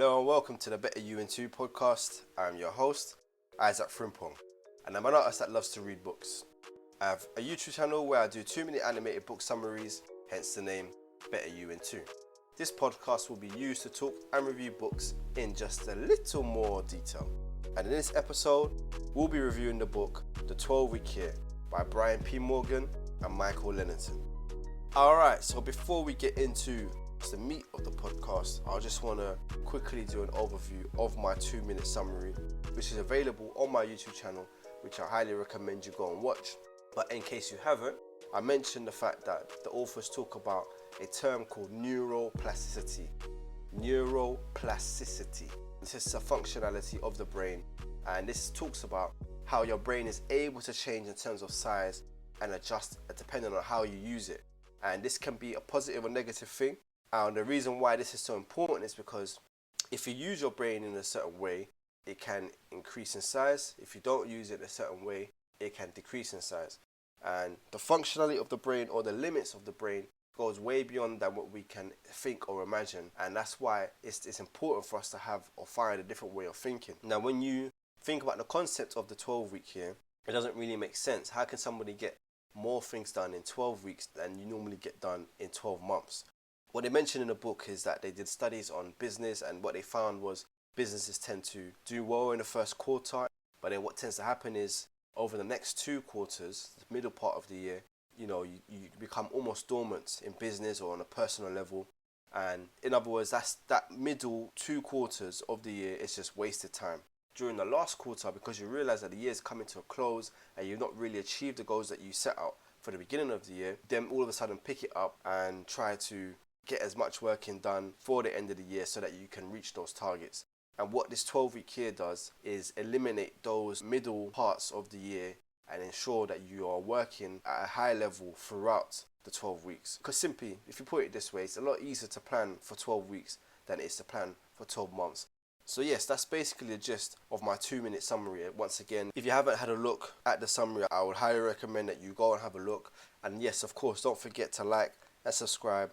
Hello and welcome to the Better You in 2 podcast. I'm your host, Isaac Frimpong, and I'm an artist that loves to read books. I have a YouTube channel where I do 2-minute animated book summaries, hence the name Better You in 2. This podcast will be used to talk and review books in just a little more detail. And in this episode, we'll be reviewing the book The 12-Week Year by Brian P.Moran and Michael Lennington. Alright, so before we get into the meat of the podcast, I just want to quickly do an overview of my 2-minute summary, which is available on my YouTube channel, which I highly recommend you go and watch. But in case you haven't, I mentioned the fact that the authors talk about a term called neuroplasticity. Neuroplasticity. This is a functionality of the brain, and this talks about how your brain is able to change in terms of size and adjust depending on how you use it. And this can be a positive or negative thing. And the reason why this is so important is because if you use your brain in a certain way, it can increase in size. If you don't use it in a certain way, it can decrease in size. And the functionality of the brain, or the limits of the brain, goes way beyond than what we can think or imagine. And that's why it's important for us to have or find a different way of thinking. Now, when you think about the concept of the 12-week year, it doesn't really make sense. How can somebody get more things done in 12 weeks than you normally get done in 12 months? What they mentioned in the book is that they did studies on business, and what they found was businesses tend to do well in the first quarter, but then what tends to happen is over the next 2 quarters, the middle part of the year, you become almost dormant in business or on a personal level. And in other words, that middle 2 quarters of the year is just wasted time. During the last quarter, because you realize that the year is coming to a close and you've not really achieved the goals that you set out for the beginning of the year, then all of a sudden pick it up and try to get as much work done for the end of the year so that you can reach those targets. And what this 12-week year does is eliminate those middle parts of the year and ensure that you are working at a high level throughout the 12 weeks. Because simply, if you put it this way, it's a lot easier to plan for 12 weeks than it is to plan for 12 months. So yes, that's basically the gist of my 2-minute summary. Once again, if you haven't had a look at the summary, I would highly recommend that you go and have a look. And yes, of course, don't forget to like and subscribe.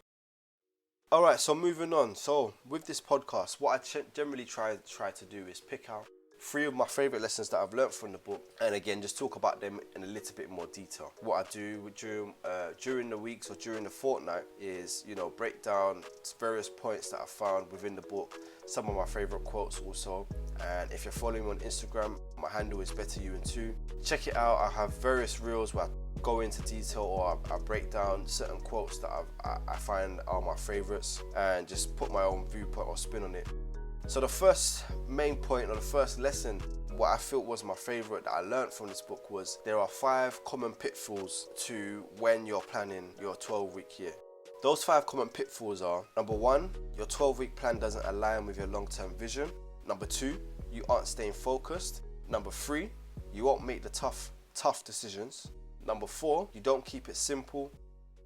Alright, so moving on. So with this podcast, what I generally try to do is pick out 3 of my favourite lessons that I've learned from the book, and again just talk about them in a little bit more detail. What I do during the weeks or during the fortnight is, break down various points that I found within the book, some of my favourite quotes also. And if you're following me on Instagram, my handle is BetterYouIn2. Check it out. I have various reels where I go into detail, or I break down certain quotes that I find are my favourites and just put my own viewpoint or spin on it. So the first main point, or the first lesson, what I felt was my favourite that I learned from this book, was there are 5 common pitfalls to when you're planning your 12-week year. Those 5 common pitfalls are: number 1, your 12-week plan doesn't align with your long-term vision. Number 2, you aren't staying focused. Number 3, you won't make the tough decisions. Number 4, you don't keep it simple.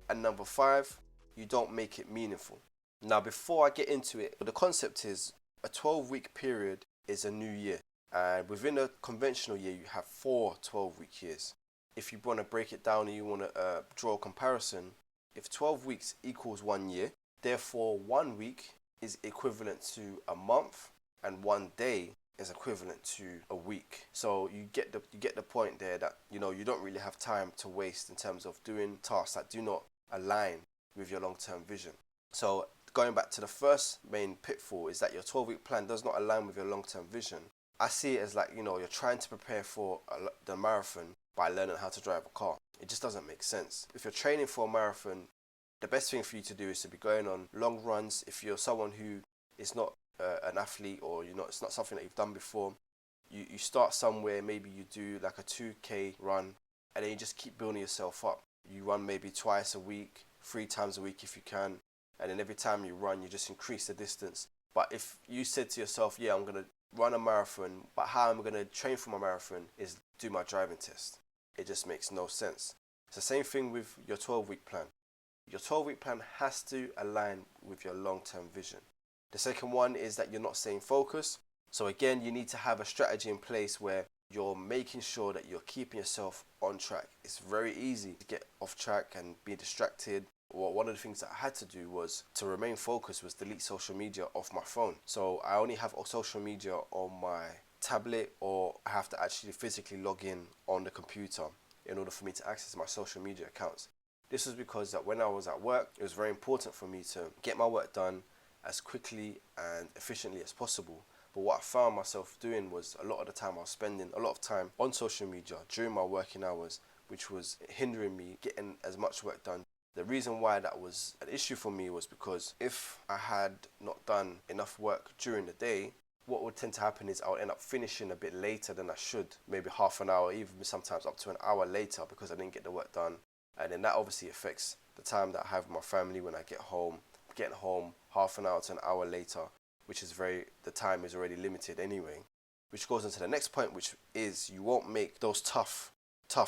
And number 5, you don't make it meaningful. Now, before I get into it, the concept is a 12-week period is a new year. And within a conventional year, you have 4 12-week years. If you want to break it down and you want to draw a comparison, if 12 weeks equals 1 year, therefore 1 week is equivalent to a month, and 1 day is equivalent to a week. So you get the point there that you don't really have time to waste in terms of doing tasks that do not align with your long-term vision. So going back to the first main pitfall, is that your 12-week plan does not align with your long-term vision. I see it as like, you're trying to prepare for the marathon by learning how to drive a car. It just doesn't make sense. If you're training for a marathon, the best thing for you to do is to be going on long runs. If you're someone who is not an athlete, or it's not something that you've done before, you start somewhere. Maybe you do like a 2K run, and then you just keep building yourself up. You run maybe twice a week, 3 times a week if you can, and then every time you run, you just increase the distance. But if you said to yourself, yeah, I'm going to run a marathon, but how I'm going to train for my marathon is do my driving test, it just makes no sense. It's the same thing with your 12-week plan. Your 12-week plan has to align with your long-term vision. The second one is that you're not staying focused. So again, you need to have a strategy in place where you're making sure that you're keeping yourself on track. It's very easy to get off track and be distracted, one of the things that I had to do was to remain focused was delete social media off my phone. So I only have social media on my tablet, or I have to actually physically log in on the computer in order for me to access my social media accounts. This was because that when I was at work, it was very important for me to get my work done as quickly and efficiently as possible. But what I found myself doing was a lot of the time I was spending a lot of time on social media during my working hours, which was hindering me getting as much work done. The reason why that was an issue for me was because if I had not done enough work during the day, what would tend to happen is I would end up finishing a bit later than I should, maybe half an hour, even sometimes up to an hour later, because I didn't get the work done. And then that obviously affects the time that I have with my family when I get home. Getting home half an hour to an hour later, which is the time is already limited anyway. Which goes into the next point, which is you won't make those tough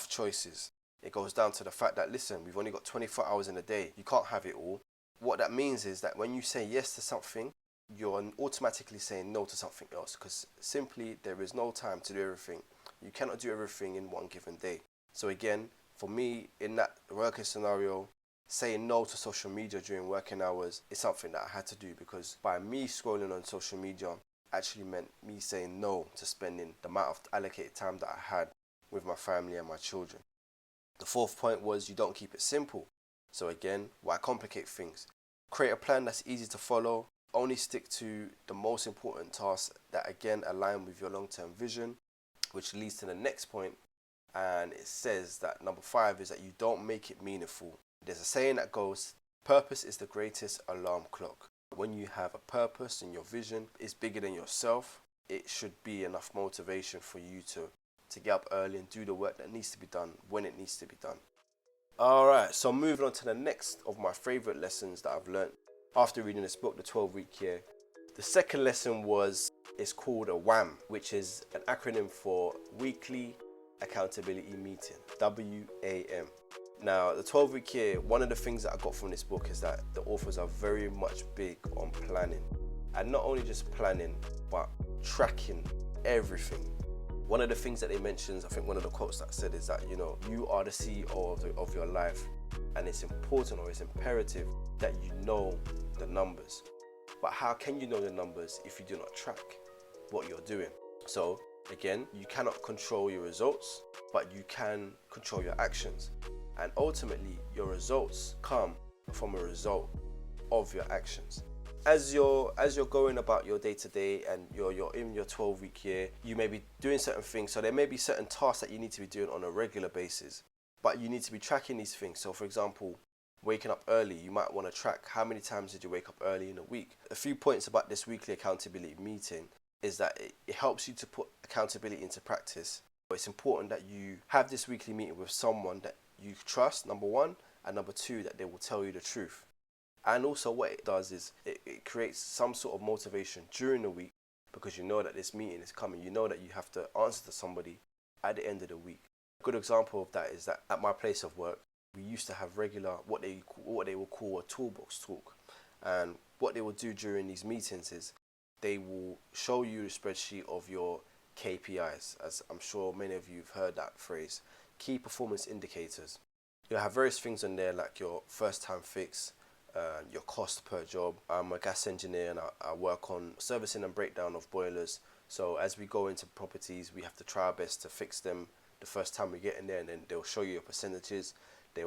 choices. It goes down to the fact that, listen, we've only got 24 hours in a day. You can't have it all. What that means is that when you say yes to something, you're automatically saying no to something else, because simply there is no time to do everything. You cannot do everything in one given day. So again, for me, in that working scenario, saying no to social media during working hours is something that I had to do, because by me scrolling on social media actually meant me saying no to spending the amount of allocated time that I had with my family and my children. The fourth point was you don't keep it simple. So again, why complicate things? Create a plan that's easy to follow. Only stick to the most important tasks that again align with your long-term vision, which leads to the next point. And it says that number 5 is that you don't make it meaningful. There's a saying that goes, purpose is the greatest alarm clock. When you have a purpose and your vision is bigger than yourself, it should be enough motivation for you to get up early and do the work that needs to be done when it needs to be done. Alright, so moving on to the next of my favorite lessons that I've learned after reading this book, The 12-Week Year. The second lesson is called a WAM, which is an acronym for Weekly Accountability Meeting, WAM. Now, the 12-week year, one of the things that I got from this book is that the authors are very much big on planning. And not only just planning, but tracking everything. One of the things that they mentions, I think one of the quotes that said is that, you are the CEO of your life, and it's important, or it's imperative, that you know the numbers. But how can you know the numbers if you do not track what you're doing? So again, you cannot control your results, but you can control your actions. And ultimately, your results come from a result of your actions. As you're going about your day-to-day and you're in your 12-week year, you may be doing certain things. So there may be certain tasks that you need to be doing on a regular basis, but you need to be tracking these things. So for example, waking up early, you might want to track how many times did you wake up early in a week. A few points about this weekly accountability meeting is that it helps you to put accountability into practice. But it's important that you have this weekly meeting with someone that you trust, number one, and number two, that they will tell you the truth. And also what it does is it creates some sort of motivation during the week, because you know that this meeting is coming. You know that you have to answer to somebody at the end of the week. A good example of that is that at my place of work, we used to have regular, what they will call a toolbox talk. And what they will do during these meetings is they will show you a spreadsheet of your KPIs, as I'm sure many of you have heard that phrase, key performance indicators. You'll have various things on there like your first time fix, your cost per job. I'm a gas engineer and I work on servicing and breakdown of boilers. So as we go into properties, we have to try our best to fix them the first time we get in there, and then they'll show you your percentages. They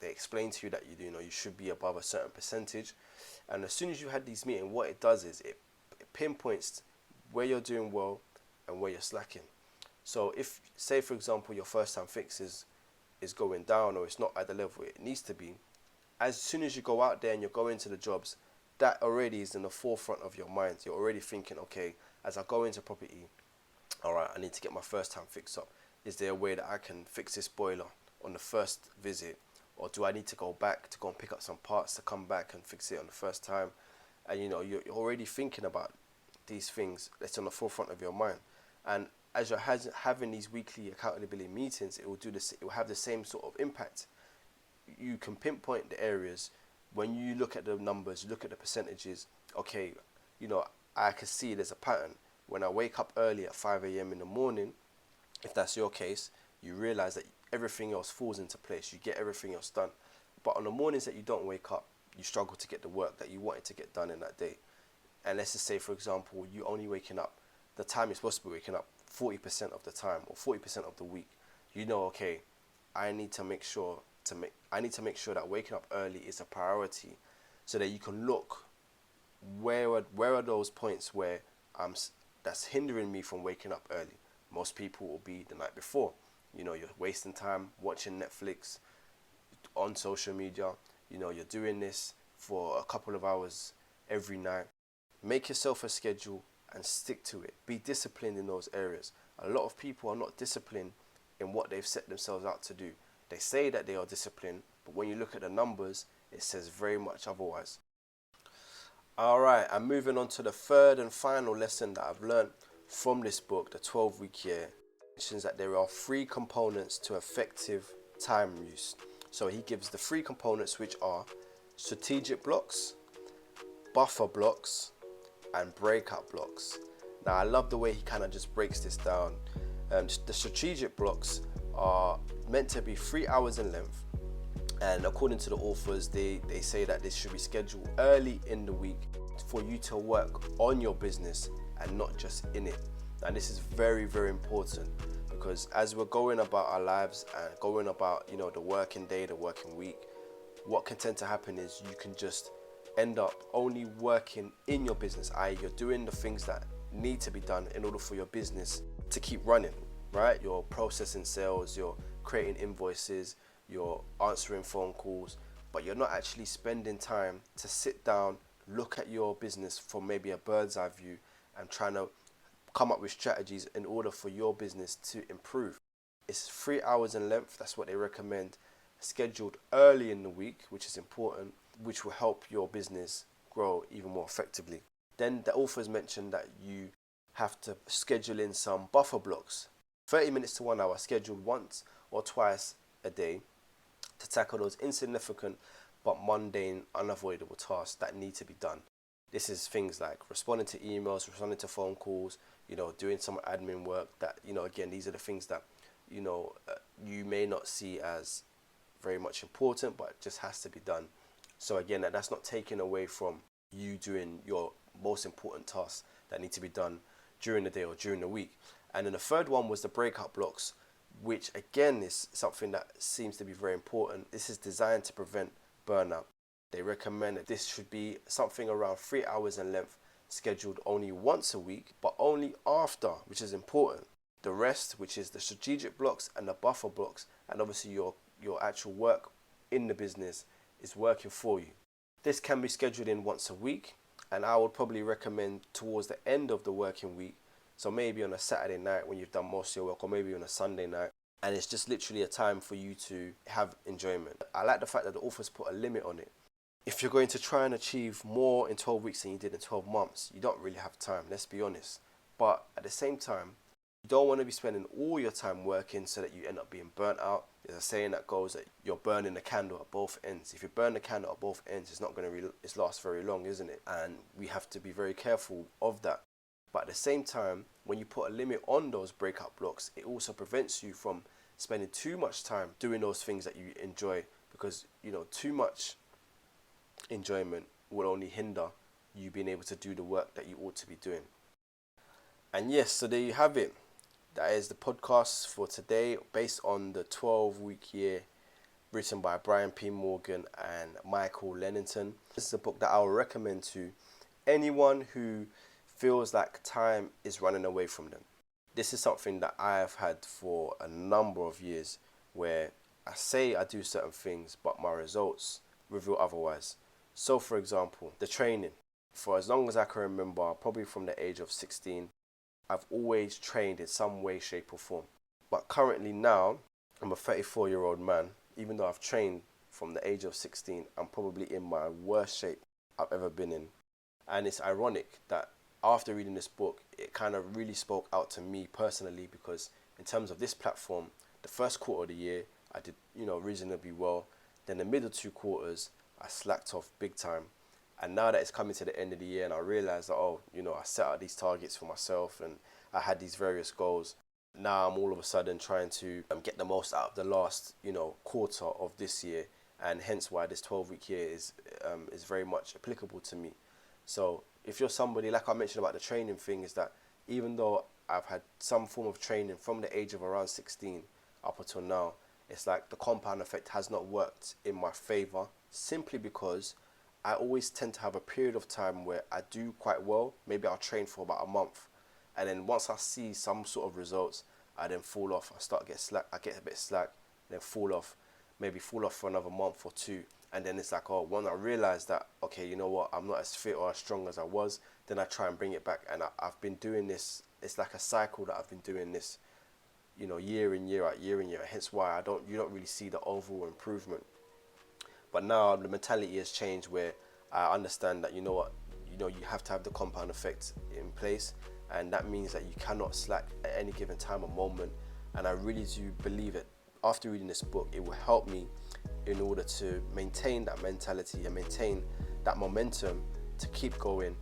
explain to you that you should be above a certain percentage. And as soon as you had these meetings, what it does is it pinpoints where you're doing well and where you're slacking. So if, say for example, your first time fix is going down, or it's not at the level it needs to be, as soon as you go out there and you're going to the jobs, that already is in the forefront of your mind. You're already thinking, okay, as I go into property, all right, I need to get my first time fix up. Is there a way that I can fix this boiler on the first visit, or do I need to go back to go and pick up some parts to come back and fix it on the first time? And you're already thinking about these things that's on the forefront of your mind. And as you're having these weekly accountability meetings, it will have the same sort of impact. You can pinpoint the areas when you look at the numbers, you look at the percentages. Okay, I can see there's a pattern. When I wake up early at 5 a.m. in the morning, if that's your case, you realize that everything else falls into place. You get everything else done. But on the mornings that you don't wake up, you struggle to get the work that you wanted to get done in that day. And let's just say, for example, you only waking up, the time you're supposed to be waking up 40% of the time or 40% of the week. You know, okay, I need to make sure that waking up early is a priority, so that you can look where are those points where that's hindering me from waking up early. Most people will be the night before. You know, you're wasting time watching Netflix, on social media. You know, you're doing this for a couple of hours every night. Make yourself a schedule and stick to it. Be disciplined in those areas. A lot of people are not disciplined in what they've set themselves out to do. They say that they are disciplined, but when you look at the numbers, it says very much otherwise. Alright, I'm moving on to the third and final lesson that I've learned from this book, The 12-Week Year. It mentions that there are 3 components to effective time use. So he gives the 3 components, which are strategic blocks, buffer blocks, and breakout blocks. Now, I love the way he kind of just breaks this down. The strategic blocks are meant to be 3 hours in length, and according to the authors, they say that this should be scheduled early in the week for you to work on your business and not just in it. And this is very, very important, because as we're going about our lives and going about, you know, the working day, the working week, what can tend to happen is you can just end up only working in your business, i.e. you're doing the things that need to be done in order for your business to keep running, right? You're processing sales, you're creating invoices, you're answering phone calls, but you're not actually spending time to sit down, look at your business from maybe a bird's eye view and trying to come up with strategies in order for your business to improve. It's 3 hours in length. That's what they recommend, scheduled early in the week, which is important, which will help your business grow even more effectively. Then the authors mentioned that you have to schedule in some buffer blocks, 30 minutes to 1 hour, scheduled once or twice a day, to tackle those insignificant but mundane, unavoidable tasks that need to be done. This is things like responding to emails, responding to phone calls, you know, doing some admin work that, you know, again, these are the things that, you know, you may not see as very much important, but it just has to be done. So again, that's not taken away from you doing your most important tasks that need to be done during the day or during the week. And then the third one was the breakout blocks, which again is something that seems to be very important. This is designed to prevent burnout. They recommend that this should be something around 3 hours in length, scheduled only once a week, but only after, which is important, the rest, which is the strategic blocks and the buffer blocks, and obviously your actual work in the business is working for you. This can be scheduled in once a week, and I would probably recommend towards the end of the working week. So maybe on a Saturday night when you've done most of your work, or maybe on a Sunday night, and it's just literally a time for you to have enjoyment. I like the fact that the authors put a limit on it. If you're going to try and achieve more in 12 weeks than you did in 12 months, you don't really have time, let's be honest. But at the same time, you don't want to be spending all your time working so that you end up being burnt out. There's a saying that goes that you're burning the candle at both ends. If you burn the candle at both ends, it's not going to last very long, isn't it? And we have to be very careful of that. But at the same time, when you put a limit on those breakout blocks, it also prevents you from spending too much time doing those things that you enjoy, because, you know, too much enjoyment will only hinder you being able to do the work that you ought to be doing. And yes, so there you have it. That is the podcast for today, based on the 12-week year, written by Brian P.Moran and Michael Lennington. This is a book that I will recommend to anyone who feels like time is running away from them. This is something that I have had for a number of years, where I say I do certain things, but my results reveal otherwise. So for example, the training. For as long as I can remember, probably from the age of 16, I've always trained in some way, shape or form. But currently now, I'm a 34-year-old man. Even though I've trained from the age of 16, I'm probably in my worst shape I've ever been in. And it's ironic that after reading this book, it kind of really spoke out to me personally, because in terms of this platform, the first quarter of the year, I did, you know, reasonably well. Then the middle 2 quarters, I slacked off big time. And now that it's coming to the end of the year and I realized that, oh, you know, I set out these targets for myself and I had these various goals. Now I'm all of a sudden trying to get the most out of the last, you know, quarter of this year and hence why this 12-week year is very much applicable to me. So if you're somebody, like I mentioned about the training thing, is that even though I've had some form of training from the age of around 16 up until now, it's like the compound effect has not worked in my favor, simply because I always tend to have a period of time where I do quite well. Maybe I'll train for about a month, and then once I see some sort of results, I then fall off. I get a bit slack, then fall off, maybe fall off for another month or two, and then it's like, oh, when I realize that, okay, you know what, I'm not as fit or as strong as I was, then I try and bring it back. And I've been doing this. It's like a cycle that I've been doing this, you know, year in, year out, year in, year out. Hence why you don't really see the overall improvement. But now the mentality has changed, where I understand that, you know what, you have to have the compound effect in place, and that means that you cannot slack at any given time or moment. And I really do believe it. After reading this book, it will help me in order to maintain that mentality and maintain that momentum to keep going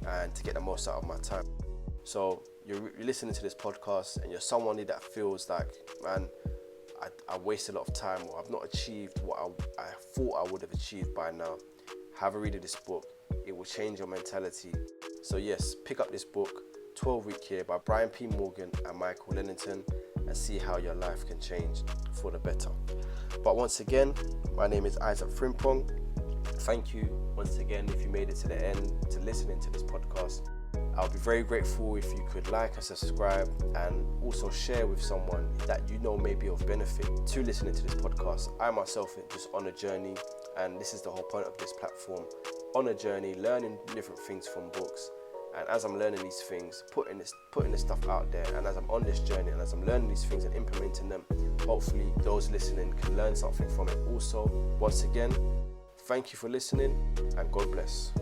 and to get the most out of my time. So you're listening to this podcast and you're someone that feels like, man, I wasted a lot of time, or I've not achieved what I thought I would have achieved by now. Have a read of this book. It will change your mentality. So yes, pick up this book, 12-Week Year by Brian P.Moran and Michael Lennington, and see how your life can change for the better. But once again, my name is Isaac Frimpong. Thank you once again if you made it to the end to listening to this podcast. I'll be very grateful if you could like and subscribe, and also share with someone that you know may be of benefit to listening to this podcast. I myself am just on a journey, and this is the whole point of this platform. On a journey, learning different things from books. And as I'm learning these things, putting this stuff out there, and as I'm on this journey and as I'm learning these things and implementing them, hopefully those listening can learn something from it also. Once again, thank you for listening, and God bless.